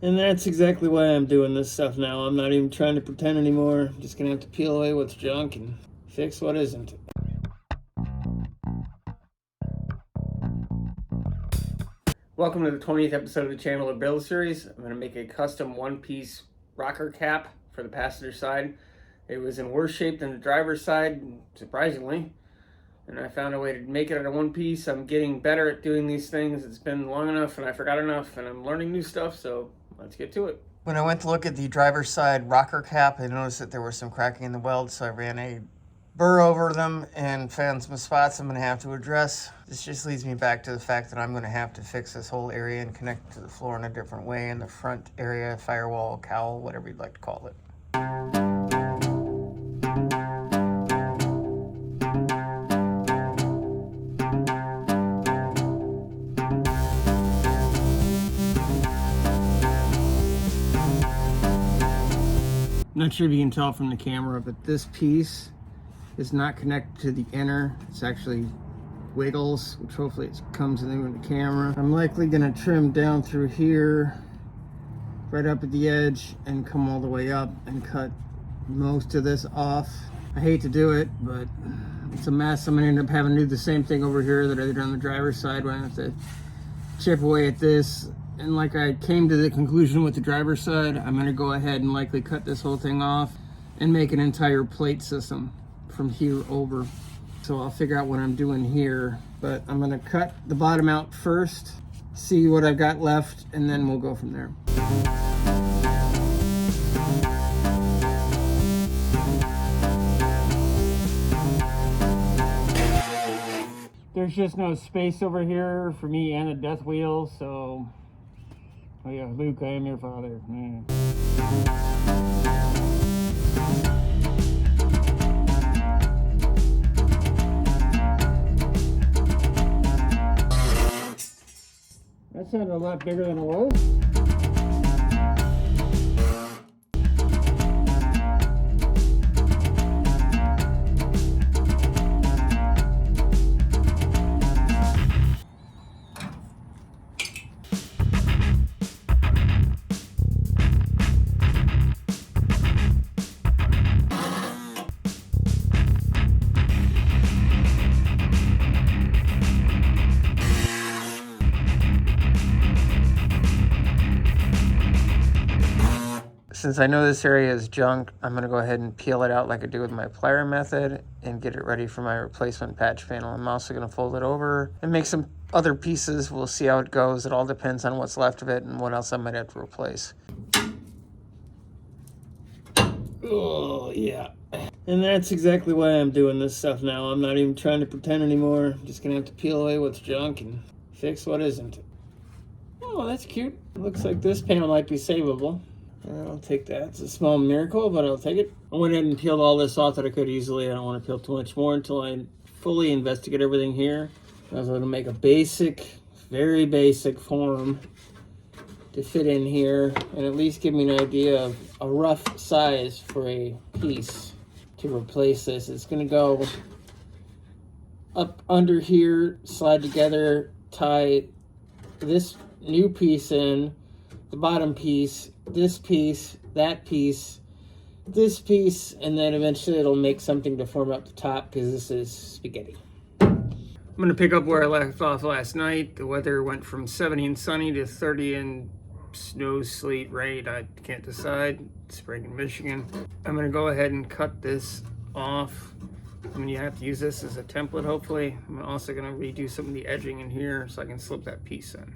And that's exactly why I'm doing this stuff now. I'm not even trying to pretend anymore. I'm just gonna have to peel away what's junk and fix what isn't. Welcome to the 20th episode of the Chambler build series. I'm going to make a custom one-piece rocker cap for the passenger side. It was in worse shape than the driver's side, surprisingly, and I found a way to make it out of one piece. I'm getting better at doing these things. It's been long enough and I forgot enough, and I'm learning new stuff, so let's get to it. When I went to look at the driver's side rocker cap, I noticed that there was some cracking in the weld, so I ran a burr over them and found some spots I'm going to have to address. This just leads me back to the fact that I'm going to have to fix this whole area and connect to the floor in a different way in the front area, firewall, cowl, whatever you'd like to call it. I'm not sure if you can tell from the camera, but this piece is not connected to the inner. It's actually wiggles, which hopefully it comes in the camera. I'm likely gonna trim down through here, right up at the edge, and come all the way up and cut most of this off. I hate to do it, but it's a mess. I'm gonna end up having to do the same thing over here that I did on the driver's side, where I have to chip away at this. And like I came to the conclusion with the driver's side, I'm gonna go ahead and likely cut this whole thing off and make an entire plate system from here over. So I'll figure out what I'm doing here, but I'm gonna cut the bottom out first, see what I've got left, and then we'll go from there. There's just no space over here for me and the death wheel, so oh yeah, Luke, I am your father. Man. That sounded a lot bigger than it was. Since I know this area is junk, I'm going to go ahead and peel it out like I do with my plier method and get it ready for my replacement patch panel. I'm also going to fold it over and make some other pieces. We'll see how it goes. It all depends on what's left of it and what else I might have to replace. Oh, yeah. And that's exactly why I'm doing this stuff now. I'm not even trying to pretend anymore. I'm just going to have to peel away what's junk and fix what isn't. Oh, that's cute. Looks like this panel might be savable. I'll take that. It's a small miracle, but I'll take it. I went ahead and peeled all this off that I could easily. I don't want to peel too much more until I fully investigate everything here. I was going to make a basic, very basic form to fit in here and at least give me an idea of a rough size for a piece to replace this. It's going to go up under here, slide together, tie this new piece in, the bottom piece, this piece, that piece, this piece, and then eventually it'll make something to form up the top because this is spaghetti. I'm going to pick up where I left off last night. The weather went from 70 and sunny to 30 and snow, sleet, rain. I can't decide. Spring in Michigan. I'm going to go ahead and cut this off. I mean, you have to use this as a template, hopefully. I'm also going to redo some of the edging in here so I can slip that piece in.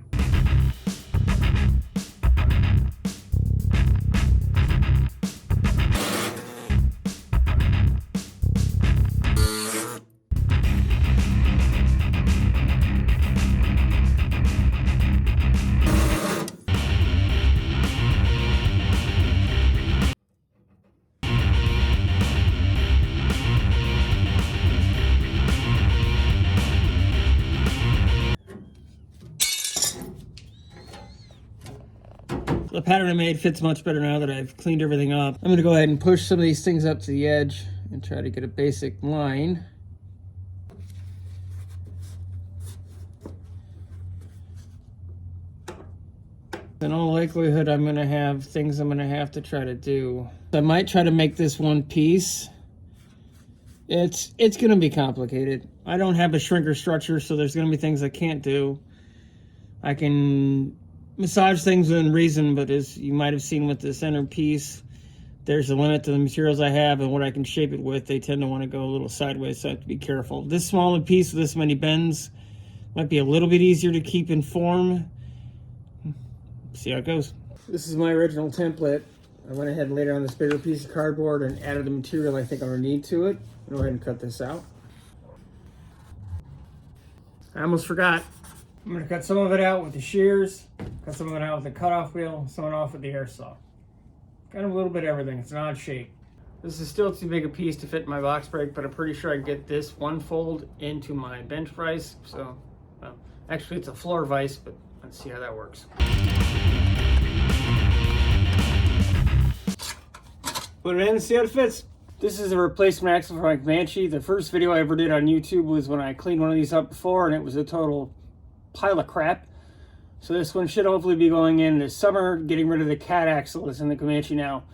The pattern I made fits much better now that I've cleaned everything up. I'm gonna go ahead and push some of these things up to the edge and try to get a basic line. In all likelihood, I'm gonna have things I'm gonna have to try to do. I might try to make this one piece. It's gonna be complicated. I don't have a shrinker structure, so there's gonna be things I can't do. I can massage things within reason, but as you might have seen with this inner piece, there's a limit to the materials I have and what I can shape it with. They tend to want to go a little sideways, so I have to be careful. This small a piece with this many bends might be a little bit easier to keep in form. See how it goes. This is my original template. I went ahead and laid on this bigger piece of cardboard and added the material I think I'm gonna need to it. I'll go ahead and cut this out. I almost forgot. I'm gonna cut some of it out with the shears, cut some of it out with the cutoff wheel, some of it off with the air saw. Kind of a little bit of everything. It's an odd shape. This is still too big a piece to fit in my box brake, but I'm pretty sure I can get this one fold into my bench vise. So, well, actually it's a floor vise, but let's see how that works. Put it in and see how it fits. This is a replacement axle for my Comanche. The first video I ever did on YouTube was when I cleaned one of these up before, and it was a total pile of crap. So this one should hopefully be going in this summer, getting rid of the cat axle that's in the Comanche now.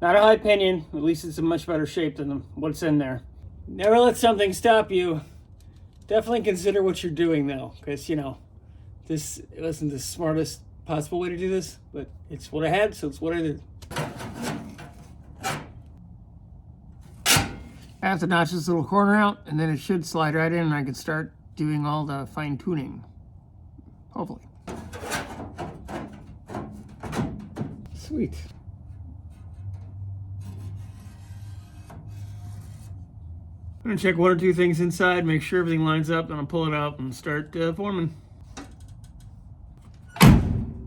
Not a high opinion, at least it's in much better shape than what's in there. Never let something stop you. Definitely consider what you're doing though, because you know, this wasn't the smartest possible way to do this, but it's what I had, so it's what I did. I have to notch this little corner out, and then it should slide right in, and I can start doing all the fine tuning. Hopefully. Sweet. I'm gonna check one or two things inside, make sure everything lines up, then I'll pull it out and start forming.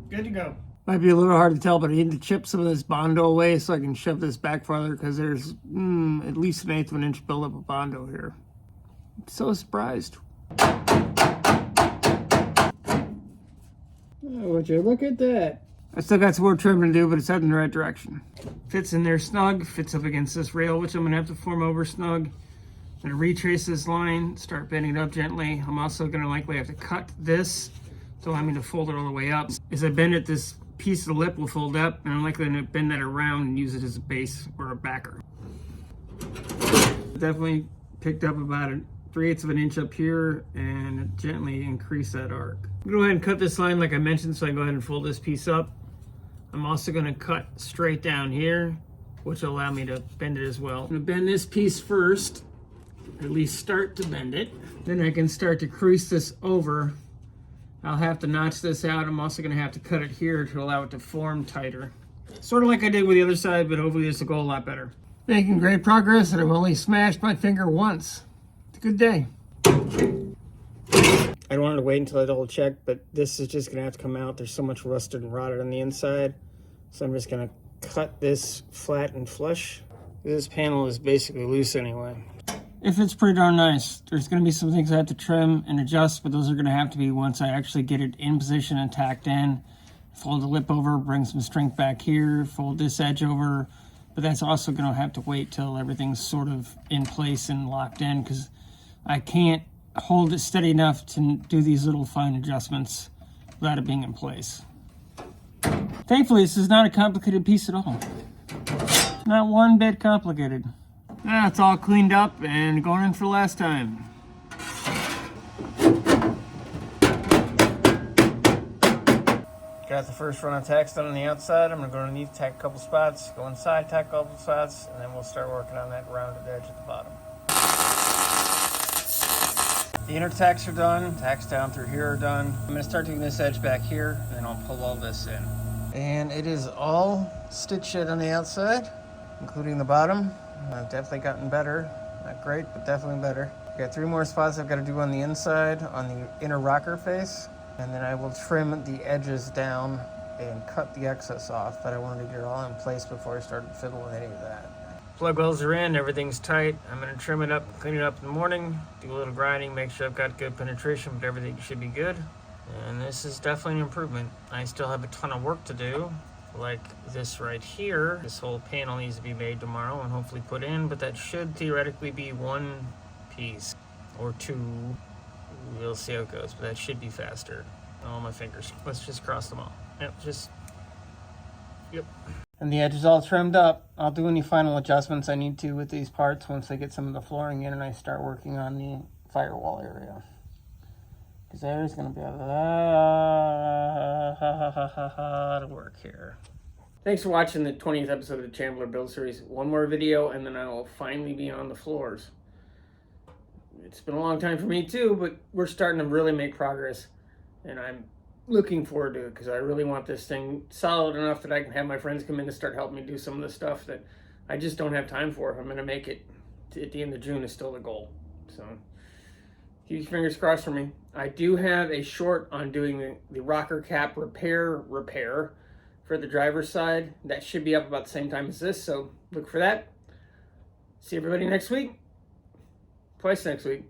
Good to go. Might be a little hard to tell, but I need to chip some of this Bondo away so I can shove this back farther, because there's at least 1/8 of an inch buildup of Bondo here. I'm so surprised. Oh, would you look at that? I still got some more trimming to do, but it's heading in the right direction. Fits in there snug, fits up against this rail, which I'm gonna have to form over snug. I'm gonna retrace this line, start bending it up gently. I'm also gonna likely have to cut this to allow me to fold it all the way up. As I bend it, this piece of the lip will fold up, and I'm likely to bend that around and use it as a base or a backer. Definitely picked up about 3/8 of an inch up here and gently increase that arc. I'm gonna go ahead and cut this line like I mentioned, so I can go ahead and fold this piece up. I'm also gonna cut straight down here, which will allow me to bend it as well. I'm gonna bend this piece first, or at least start to bend it. Then I can start to crease this over. I'll have to notch this out. I'm also gonna have to cut it here to allow it to form tighter. Sort of like I did with the other side, but hopefully this will go a lot better. Making great progress, and I've only smashed my finger once. It's a good day. I wanted to wait until I double check, but this is just gonna have to come out. There's so much rusted and rotted on the inside. So I'm just gonna cut this flat and flush. This panel is basically loose anyway. It fits pretty darn nice. There's gonna be some things I have to trim and adjust, but those are gonna have to be once I actually get it in position and tacked in. Fold the lip over, bring some strength back here, fold this edge over, but that's also gonna have to wait till everything's sort of in place and locked in, because I can't hold it steady enough to do these little fine adjustments without it being in place. Thankfully, this is not a complicated piece at all. Not one bit complicated. Now it's all cleaned up and going in for the last time. Got the first run of tacks done on the outside. I'm gonna go underneath, tack a couple spots, go inside, tack a couple spots, and then we'll start working on that rounded edge at the bottom. The inner tacks are done, tacks down through here are done. I'm gonna start doing this edge back here, and then I'll pull all this in. And it is all stitched on the outside, including the bottom. I've definitely gotten better. Not great, but definitely better. Got 3 more spots I've got to do on the inside, on the inner rocker face, and then I will trim the edges down and cut the excess off, but I wanted to get it all in place before I started fiddling with any of that. Plug wells are in, everything's tight. I'm gonna trim it up, clean it up in the morning, do a little grinding, make sure I've got good penetration, but everything should be good. And this is definitely an improvement. I still have a ton of work to do, like this right here. This whole panel needs to be made tomorrow and hopefully put in, but that should theoretically be 1 piece or 2. We'll see how it goes, but that should be faster. Oh, my fingers. Let's just cross them all. Yep, just Yep. And the edge is all trimmed up. I'll do any final adjustments I need to with these parts once I get some of the flooring in and I start working on the firewall area. Because there's going to be a lot of work here. Thanks for watching the 20th episode of the Chambler Build Series. One more video and then I will finally be on the floors. It's been a long time for me too, but we're starting to really make progress. And I'm looking forward to it because I really want this thing solid enough that I can have my friends come in and start helping me do some of the stuff that I just don't have time for. If I'm going to make it at the end of June is still the goal. So keep your fingers crossed for me. I do have a short on doing the rocker cap repair for the driver's side. That should be up about the same time as this, so look for that. See everybody next week. Twice next week.